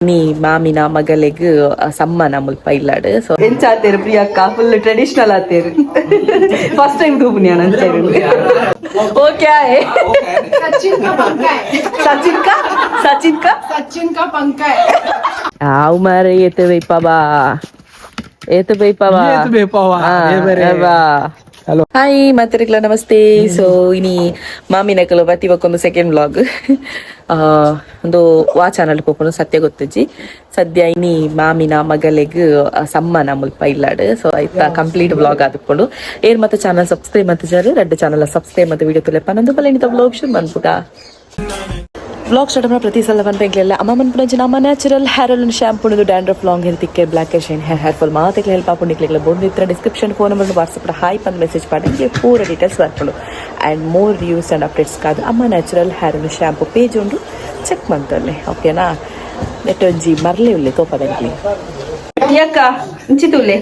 ನೀ ಮಾಮಿನ ಮಗಳಿಗೆ ಸಮ್ಮನ ಮುಲ್ಪ ಇಲ್ಲಾಡು ಸೊ ಎಂಚ ಆತೇರು ಪ್ರಿಯಕ್ಕ ಫುಲ್ ಟ್ರೆಡಿಷನಲ್ ಆತೇರು ಫಸ್ಟ್ ಟೈಮ್ ತೂಪುನಿ ಅಂತೇರು ಓಕೆ ಸಚಿನ್ ಕಾ ಪಂಕ ಆವು ಮಾರೆ ಏತು ಬೈಪವಾ ಹಾಯ್ ಮತ್ತೆ ನಮಸ್ತೆ ಸೊ ಇನಿ ಮಾಮಿನ ಕೆಲವು ಬತ್ತಿ ಒಂದು ಸೆಕೆಂಡ್ ವ್ಲಾಗ್ ಒಂದು ವಾ ಚಾನಲ್ ಪೋಪುನು ಸತ್ಯ ಗೊತ್ತಜ್ಜಿ ಸದ್ಯ ಇನಿ ಮಾಮಿನ ಮಗಳಿಗೆ ಸಮ್ಮನ ಮುಲ್ಪ ಇಲ್ಲಾಡು ಸೊ ಆಯ್ತಾ ಕಂಪ್ಲೀಟ್ ವ್ಲಾಗ್ ಆದ್ಕೊಂಡು ಏನ್ ಮತ್ತೆ ಚಾನಲ್ ಸಬ್ಸ್ಕ್ರೈಬ್ ಮತ್ತೆ ಜಾರು ರೆಡ್ ಚಾನಲ್ ಸಬ್ಸ್ಕ್ರೈಬ್ ಮತ್ತೆ ವಿಡಿಯೋ ತುಲೆ ಪನ್ನೊಂದು ಬಲ ಇನಿತ ವ್ಲಾಗ್ ಶುರು ಬಂದ್ಬಿಟ್ಟ ವ್ಲಾಗ್ ಸ್ಟಾರ್ಟ್ ಮಾಡಿ ಪ್ರತಿ ಸಲ ಬಂದ್ಬೇಕಲ್ಲ ಅಮ್ಮ ಪುನಜ ನಮ್ಮ natural hair oil shampoo dandruff long hair ತಿಕ್ಕೆ ಬ್ಲಾಕ್ ಶೈನ್ ಹೇರ್ ಫಾಲ್ ಮಾತಕ್ಕೆ ಹೆಲ್ಪ್ ಆಪುಂಡಿಕ್ಲೆಲ್ಲ ಬೋರ್ಡ್ description phone number WhatsApp hi ಪಂದ್ ಮೆಸೇಜ್ ಮಾಡಿ ಪೂರ ಡೀಟೇಲ್ಸ್ ಬರ್ಕೊಂಡು and more reviews and updates ಕಾದು ಅಮ್ಮ natural hair oil shampoo page ಉಂಟು ಚೆಕ್ ಮಾಡ್ತಲ್ಲೇ ಓಕೆನಾ ನೆಟ್ಟೊಂಜಿ ಮರಲೇ ಉಳ್ಳೆ ತೋಪದಲ್ಲಿ ಯಾಕ ಇಂಚಿತುಲ್ಲೆ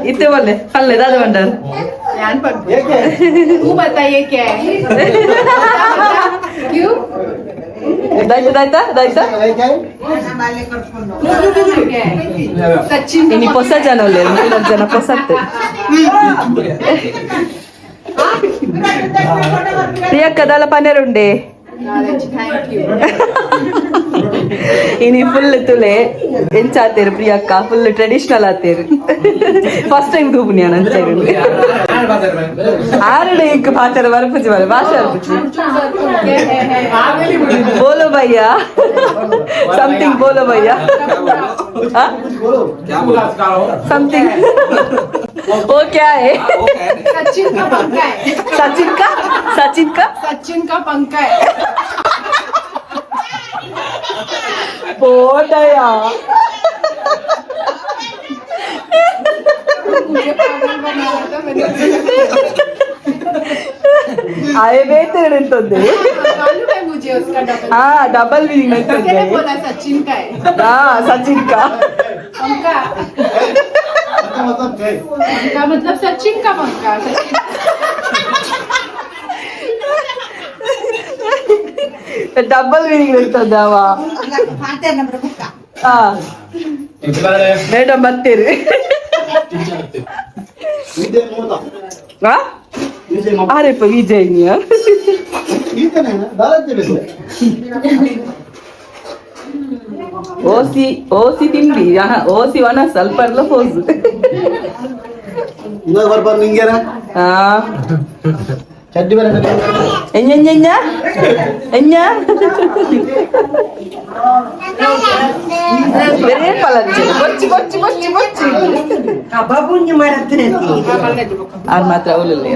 ಇತ್ತೆ बोले फल्ले दादा बंडर यान पर तू बताइए क्या है क्यों दाइता सचिन इनी पोसा जानोले मुला जन पोसत्ते रिया कदाला पनेरुंडे ಇನಿ ಫುಲ್ ತುಲೆ ಎಂಚ ಆತೇರು ಪ್ರಿಯಕ್ಕ ಫುಲ್ ಟ್ರೆಡಿಷನಲ್ ಆತೇರು ಫಸ್ಟ್ ಟೈಮ್ ತೂಪುನಿ ಅಂತೇರು ಆರಡೆ ಇಂಕ್ ಪಾತರ ಬರ್ಪುಜಿ ಬರ ಭಾಷೆ ಬರ್ಪುಜಿ ಬೋಲೋ ಭಯ್ಯ ಸಮಥಿಂಗ್ ಬೋಲೋ ಭಯ್ಯ समथिंग वो क्या है सचिन का पंखा है सचिन का पंखा है बोलया आए बेहतर निंतोंदे मुझे उसका डबल हाँ डबल मीनिंग निंतोंदे बोला सचिन का है हाँ सचिन का पंखा पंखा मतलब सचिन का पंखा डबल मीनिंग निंतोंदावा हाँ ಮೇಡಮ್ ಬರ್ತೀರಿ ಅರೆಪ್ಪ ವಿಜಯ್ ಓಸಿ ತಿಂಡಿ ಓಸಿ ಒಣ ಸ್ವಲ್ಪ ಎಲ್ಲ ಪೋಸು ಬೇರೆ ಪಲಂಚೆ ಬಚ್ಚಿ ಬಚ್ಚಿ ಬಚ್ಚಿ ಬಚ್ಚಿ ಅದು ಮಾತ್ರ ಅವಲಲ್ಲಿ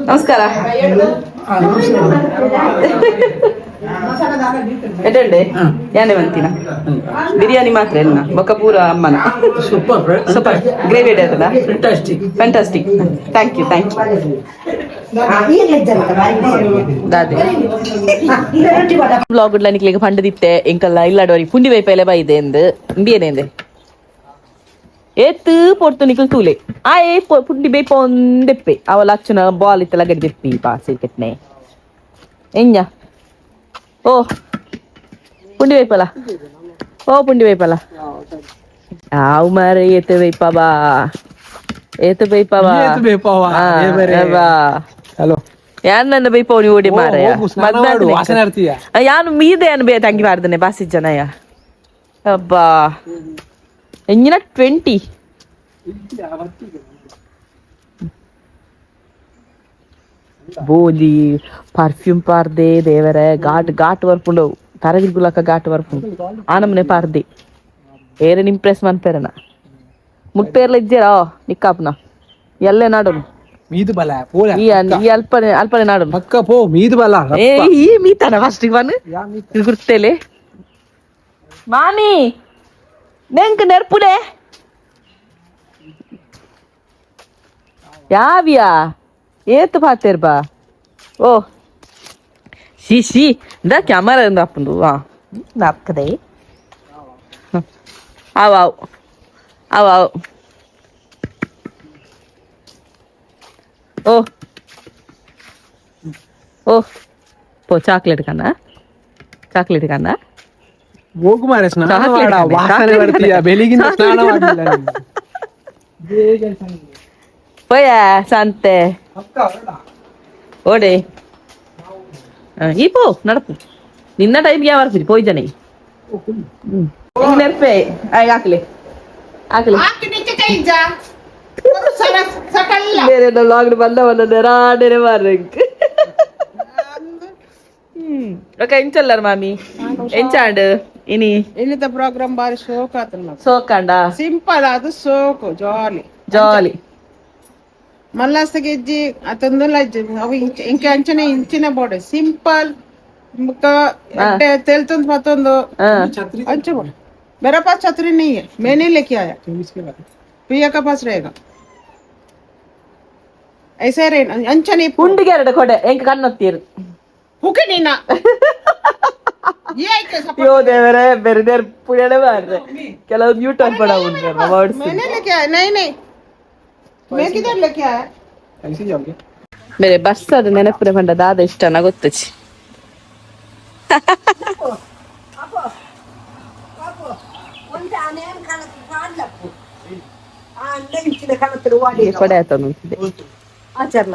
ನಮಸ್ಕಾರ ಎಡ್ಡೆ ಯಾನೆ ಬಂತೀನ ಬಿರಿಯಾನಿ ಮಾತ್ರ ಎಲ್ಲ ಬೊಕ್ಕ ಪೂರ ಅಮ್ಮನ ಸೂಪರ್ ಗ್ರೇವಿ ಇಡೋದಲ್ಲ ಫ್ಯಾಂಟಾಸ್ಟಿಕ್ ಥ್ಯಾಂಕ್ ಯು ಬ್ಲಾಗ್ ಉಡ್ಲಾನಿಕ್ಲಿಗೆ ಪಂಡದಿತ್ತೆ ಎಂಕಲ್ಲ ಇಲ್ಲಾಡೋರಿ ಪುಂಡಿ ವೈಪೈಲೆ ಬೈದೆ ಎಂದು ಇಂಬಿಯೇನೆ ಏತ್ ಪೊರ್ತು ನಿಕಲ್ ತೂಲೆ ಆಯೆ ಪುಂಡಿ ಬೈ ಪೊಂದೆಪ್ಪೆ ಅವಲ ಅಚ್ಚುನ ಬಾಲ್ ಇತ್ತಲ್ಲ ಗಡ್ಡೆಪ್ಪಿ ಪಾಸಿ ಕೆಟ್ನೆ ಎಂಜ ಓ ಪುಂಡಿ ವೈಪಲ ಪುಂಡಿ ವೈಪಲ ಆವು ಮಾರೆ ಏತು ವೈಪವಾ ಹಲೋ ಯಾನ್ ನನ್ನ ಬೈಪವ್ ನೀವು ಓಡಿ ಮಾರಯ್ಯ ಯಾನು ಮೀದೆ ಅನ್ ಬೇ ತಂಗಿ ಮಾಡ್ದನೆ ಬಾಸಿ ಜನಯ್ಯ ಅಬ್ಬಾ ಎಂಜಿನ 20 ಬೋಲಿ ಪರ್ಫ್ಯೂಮ್ ಪಾರ್ದೆ ದೇವರೇ ಘಾಟ್ ವರ್ಪುಂಡು ತರಗಿಲ್ ಗುಲಕ ಘಾಟ್ ವರ್ಪುಂಡು ಆನಮನೆ ಪಾರ್ದೆ ಏರನ್ ಇಂಪ್ರೆಸ್ ಮನ್ಪೆರನ ಮುಟ್ಟೇರ್ಲ ಇದ್ದೀರಾ ನಿಕ್ಕಾಪ್ನ ಎಲ್ಲೇ ನಾಡೋನು ಮೀದು ಬಲ ಈ ಅಲ್ಪನೆ ನಾಡೋನು ಪಕ್ಕ ಪೋ ಮೀದು ಬಲ ಈ ಮೀತಾನ ಫಸ್ಟ್ ಇವನು ಗುರ್ತೇಲೆ ಮಾಮಿ ನೆಂಕ್ ನೆರ್ಪುಡೆ ಯಾವ್ಯಾ ಏತು ಪಾತೇರ್ ಬಾ ಓ ಶಿ ದ ಕ್ಯಾಮರಾ ಇಂದ ಅಪ್ಪಂದು ನಾಪ್ಕದೆ ಆವ್ ಓ ಪೋ ಚಾಕ್ಲೇಟ್ ಕನ್ನ ಹೋಗು ಮಾರೆ, ಸ್ನಾನ ಚಾಕ್ಲೇಟ್ ಮಾಡ, ಕಣೆ, ವಾಸನೆ ಚಾಕ್ಲೇಟ್ ಬರ್ತೀಯ, ಕಣೆ. ಬೆಳಿಗಿಂದ ಸ್ನಾನ ಚಾಕ್ಲೇಟ್ ಮಾಡಿಲ್ಲ ನೀನು. ಇದೇ ಕೆಲ್ಸ ನಿಂದು. ಪೋಯ ಸಂತೆ ಅಕ್ಕ ಹೊರಡ. ಓಡೆ ಈ ಪೋ ನಡಪು ನಿನ್ನ ಟೈಮ್ಗೆ ಯಾವ ಬರ್ತೀರಿ ಪೋಯ್ ಜನ ನೆನಪೆ ಹಾಕ್ಲಿ ಬೇರೆ ಲಾಗ್ಡ್ ಬಂದ ರಾಡನೆ ಮಾರ್ರಂಕ್ ఒక ఎంచల్లారు మామి ఎంచాండు ఇని ಇನ್ನಿತ ಪ್ರೋಗ್ರಾಮ್ ಬಾರಿ ಶೋಕ್ ಆತನ సోకండ ಸಿಂಪಲ್ ಅದು ಸೋಕು జాలి ಮಲ್ಲಸ್ತ ಗೆಜ್ಜಿ ಅತೊಂದುಲ್ಲ ಅವು ಇಂಕೆ ಅಂಚನೆ ಇಂಚಿನ ಬೋಡೆ ಸಿಂಪಲ್ ಮುಕ್ಕ ತೆಲ್ತೊಂದು ಮತ್ತೊಂದು ಛತ್ರಿ अंचु बोल मेरा पास छतरी नहीं है मैं नहीं लेके आया इसके बाद पिया का पास रहेगा ऐसे रहे अंचने ಪುಂಡಿಗೆ ಎರಡು ಕೊಡೆ ಎಂಕ ಕಣ್ಣೊತ್ತೀರು हुके नहीं ना ये कैसा ಯೋ ದೇವರೇ ಬೇರೆ ಪುಣ್ಯನೇ ಮಾಡ್ರೆ ಕೆಲವು ಮ್ಯೂಟ್ ಅನ್ಪಡ ವರ್ಡ್ಸ್ मैंने लेके आया नहीं मैं किधर लेके आया ऐसे जाओगे ಬೇರೆ ಬಸ್ ಅದು ನೆನಪುರೆ ಬಂದ ದಾದ ಇಷ್ಟನ ಗೊತ್ತಚ್ಚಿ ಕೊಡೆ ಆತ आचरण